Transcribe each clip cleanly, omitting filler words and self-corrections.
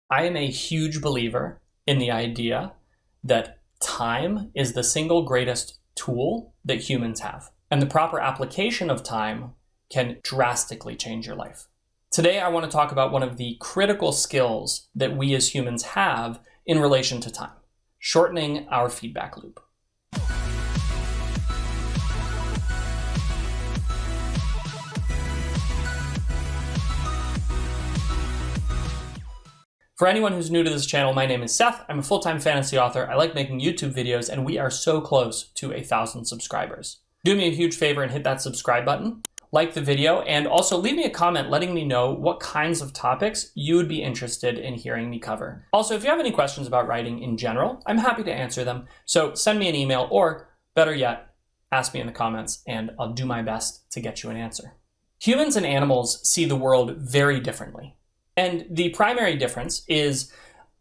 I am a huge believer in the idea that time is the single greatest tool that humans have, and the proper application of time can drastically change your life. Today, I want to talk about one of the critical skills that we as humans have in relation to time: shortening our feedback loop. For anyone who's new to this channel, my name is Seth. I'm a full-time fantasy author. I like making YouTube videos, and we are so close to 1,000 subscribers. Do me a huge favor and hit that subscribe button, like the video, and also leave me a comment letting me know what kinds of topics you would be interested in hearing me cover. Also, if you have any questions about writing in general, I'm happy to answer them. So send me an email, or better yet, ask me in the comments, and I'll do my best to get you an answer. Humans and animals see the world very differently. And the primary difference is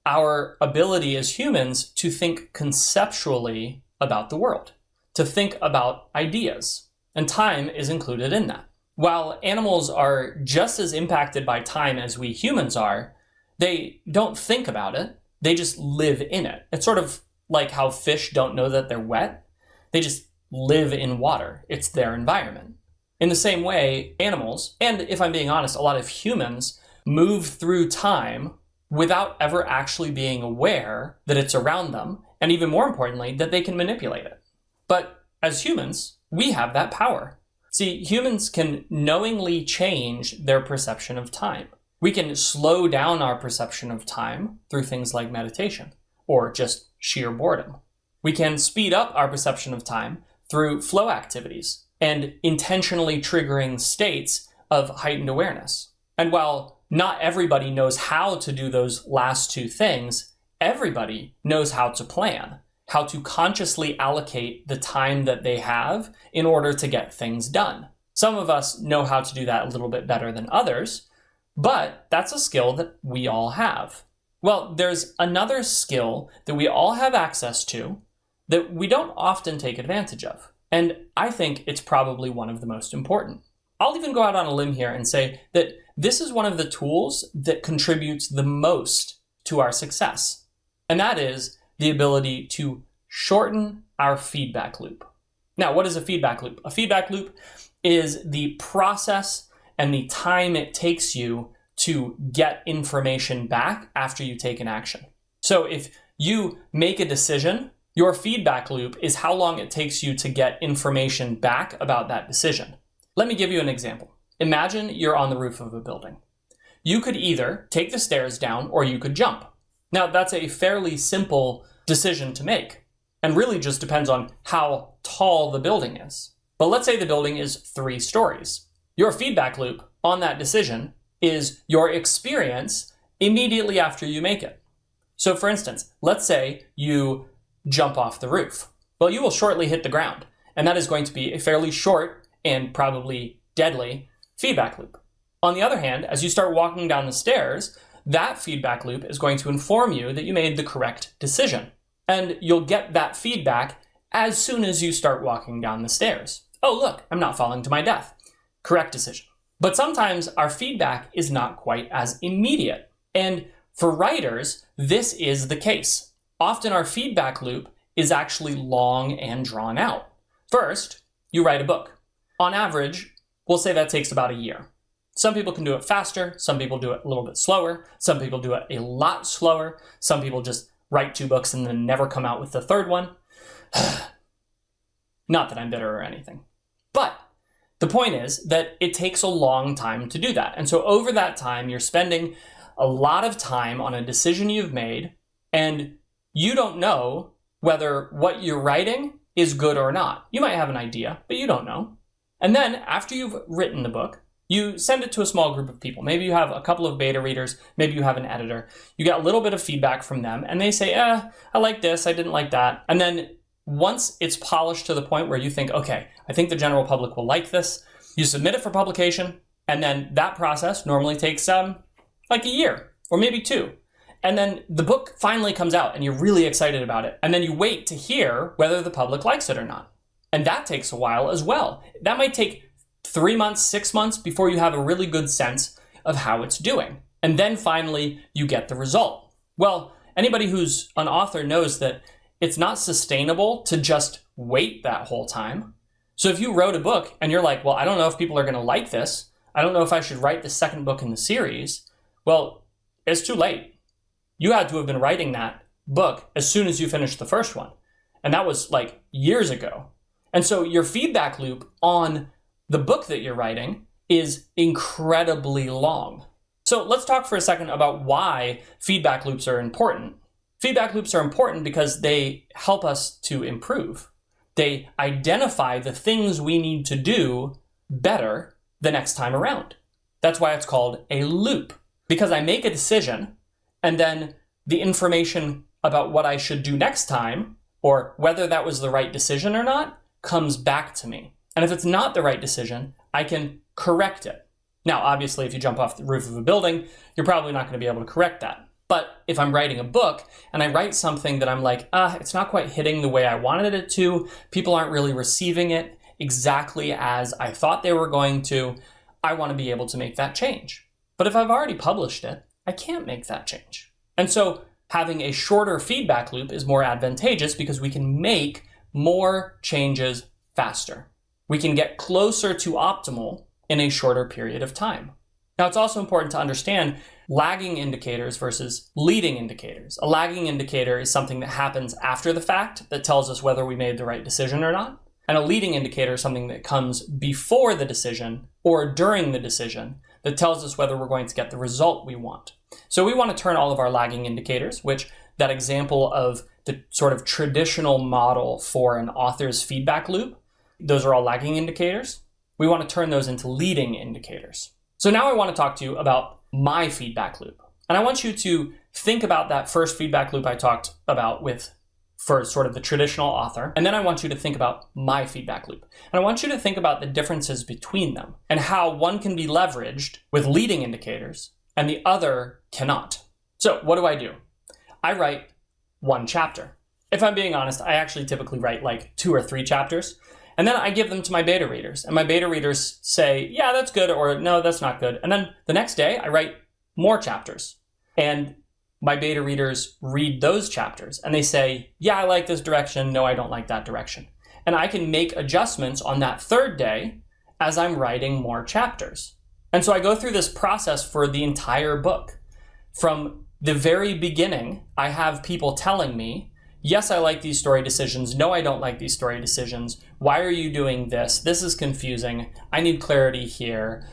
our ability as humans to think conceptually about the world, to think about ideas, and time is included in that. While animals are just as impacted by time as we humans are, they don't think about it, they just live in it. It's sort of like how fish don't know that they're wet. They just live in water. It's their environment. In the same way, animals, and if I'm being honest, a lot of humans, move through time without ever actually being aware that it's around them, and even more importantly, that they can manipulate it. But as humans, we have that power. See, humans can knowingly change their perception of time. We can slow down our perception of time through things like meditation, or just sheer boredom. We can speed up our perception of time through flow activities and intentionally triggering states of heightened awareness. And while not everybody knows how to do those last two things, everybody knows how to plan, how to consciously allocate the time that they have in order to get things done. Some of us know how to do that a little bit better than others, but that's a skill that we all have. Well, there's another skill that we all have access to that we don't often take advantage of, and I think it's probably one of the most important. I'll even go out on a limb here and say that this is one of the tools that contributes the most to our success, and that is the ability to shorten our feedback loop. Now, what is a feedback loop? A feedback loop is the process and the time it takes you to get information back after you take an action. So if you make a decision, your feedback loop is how long it takes you to get information back about that decision. Let me give you an example. Imagine you're on the roof of a building. You could either take the stairs down or you could jump. Now, that's a fairly simple decision to make, and really just depends on how tall the building is. But let's say the building is 3 stories. Your feedback loop on that decision is your experience immediately after you make it. So for instance, let's say you jump off the roof. Well, you will shortly hit the ground, and that is going to be a fairly short and probably deadly feedback loop. On the other hand, as you start walking down the stairs, that feedback loop is going to inform you that you made the correct decision. And you'll get that feedback as soon as you start walking down the stairs. Oh, look, I'm not falling to my death. Correct decision. But sometimes our feedback is not quite as immediate. And for writers, this is the case. Often our feedback loop is actually long and drawn out. First, you write a book. On average, we'll say that takes about a year. Some people can do it faster, some people do it a little bit slower, some people do it a lot slower, some people just write 2 books and then never come out with the 3rd one. Not that I'm bitter or anything. But the point is that it takes a long time to do that. And so over that time, you're spending a lot of time on a decision you've made, and you don't know whether what you're writing is good or not. You might have an idea, but you don't know. And then after you've written the book, you send it to a small group of people. Maybe you have a couple of beta readers. Maybe you have an editor. You get a little bit of feedback from them, and they say, I like this, I didn't like that. And then once it's polished to the point where you think, okay, I think the general public will like this, you submit it for publication, and then that process normally takes like a year or maybe 2. And then the book finally comes out and you're really excited about it. And then you wait to hear whether the public likes it or not. And that takes a while as well. That might take 3 months, 6 months before you have a really good sense of how it's doing. And then finally, you get the result. Well, anybody who's an author knows that it's not sustainable to just wait that whole time. So if you wrote a book and you're like, well, I don't know if people are going to like this. I don't know if I should write the second book in the series. Well, it's too late. You had to have been writing that book as soon as you finished the first one. And that was like years ago. And so your feedback loop on the book that you're writing is incredibly long. So let's talk for a second about why feedback loops are important. Feedback loops are important because they help us to improve. They identify the things we need to do better the next time around. That's why it's called a loop. Because I make a decision, and then the information about what I should do next time, or whether that was the right decision or not, comes back to me. And if it's not the right decision, I can correct it. Now, obviously, if you jump off the roof of a building, you're probably not going to be able to correct that. But if I'm writing a book and I write something that I'm like, it's not quite hitting the way I wanted it to, people aren't really receiving it exactly as I thought they were going to, I want to be able to make that change. But if I've already published it, I can't make that change. And so having a shorter feedback loop is more advantageous because we can make more changes faster. We can get closer to optimal in a shorter period of time. Now, it's also important to understand lagging indicators versus leading indicators. A lagging indicator is something that happens after the fact that tells us whether we made the right decision or not. And a leading indicator is something that comes before the decision or during the decision that tells us whether we're going to get the result we want. So we want to turn all of our lagging indicators, which that example of the sort of traditional model for an author's feedback loop, those are all lagging indicators. We want to turn those into leading indicators. So now I want to talk to you about my feedback loop. And I want you to think about that first feedback loop I talked about for sort of the traditional author. And then I want you to think about my feedback loop. And I want you to think about the differences between them and how one can be leveraged with leading indicators and the other cannot. So what do? I write one chapter. If I'm being honest, I actually typically write like 2 or 3 chapters. And then I give them to my beta readers. And my beta readers say, yeah, that's good, or no, that's not good. And then the next day I write more chapters. And my beta readers read those chapters and they say, yeah, I like this direction. No, I don't like that direction. And I can make adjustments on that third day as I'm writing more chapters. And so I go through this process for the entire book. From the very beginning, I have people telling me, yes, I like these story decisions. No, I don't like these story decisions. Why are you doing this? This is confusing. I need clarity here.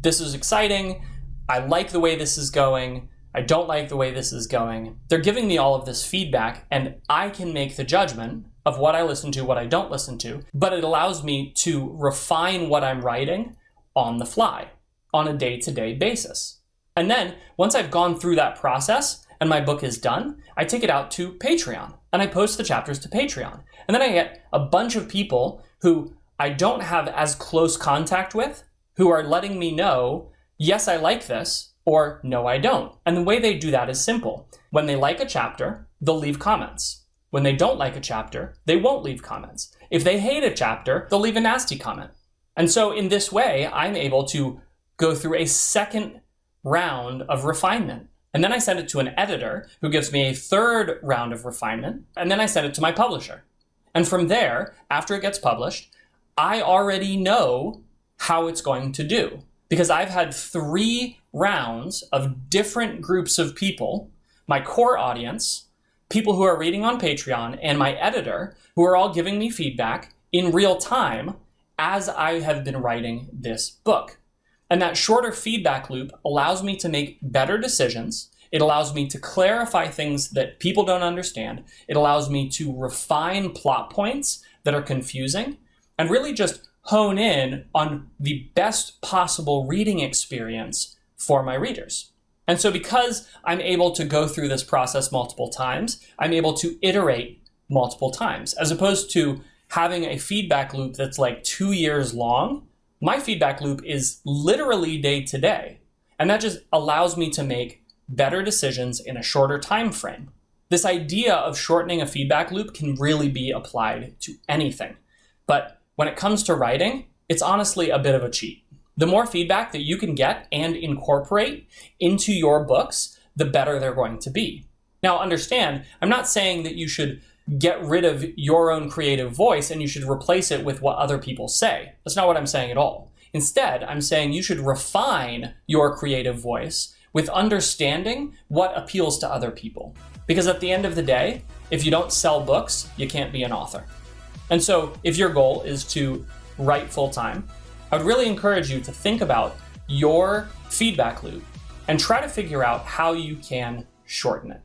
This is exciting. I like the way this is going. I don't like the way this is going. They're giving me all of this feedback, and I can make the judgment of what I listen to, what I don't listen to, but it allows me to refine what I'm writing on the fly, on a day-to-day basis. And then, once I've gone through that process and my book is done, I take it out to Patreon, and I post the chapters to Patreon. And then I get a bunch of people who I don't have as close contact with, who are letting me know, yes, I like this, or no, I don't. And the way they do that is simple. When they like a chapter, they'll leave comments. When they don't like a chapter, they won't leave comments. If they hate a chapter, they'll leave a nasty comment. And so in this way, I'm able to go through a second round of refinement. And then I send it to an editor who gives me a third round of refinement. And then I send it to my publisher. And from there, after it gets published, I already know how it's going to do. Because I've had 3 rounds of different groups of people, my core audience, people who are reading on Patreon, and my editor, who are all giving me feedback in real time as I have been writing this book. And that shorter feedback loop allows me to make better decisions. It allows me to clarify things that people don't understand. It allows me to refine plot points that are confusing and really just hone in on the best possible reading experience for my readers. And so because I'm able to go through this process multiple times, I'm able to iterate multiple times, as opposed to having a feedback loop that's like 2 years long. My feedback loop is literally day to day. And that just allows me to make better decisions in a shorter time frame. This idea of shortening a feedback loop can really be applied to anything. But when it comes to writing, it's honestly a bit of a cheat. The more feedback that you can get and incorporate into your books, the better they're going to be. Now understand, I'm not saying that you should get rid of your own creative voice and you should replace it with what other people say. That's not what I'm saying at all. Instead, I'm saying you should refine your creative voice with understanding what appeals to other people. Because at the end of the day, if you don't sell books, you can't be an author. And so if your goal is to write full-time, I would really encourage you to think about your feedback loop and try to figure out how you can shorten it.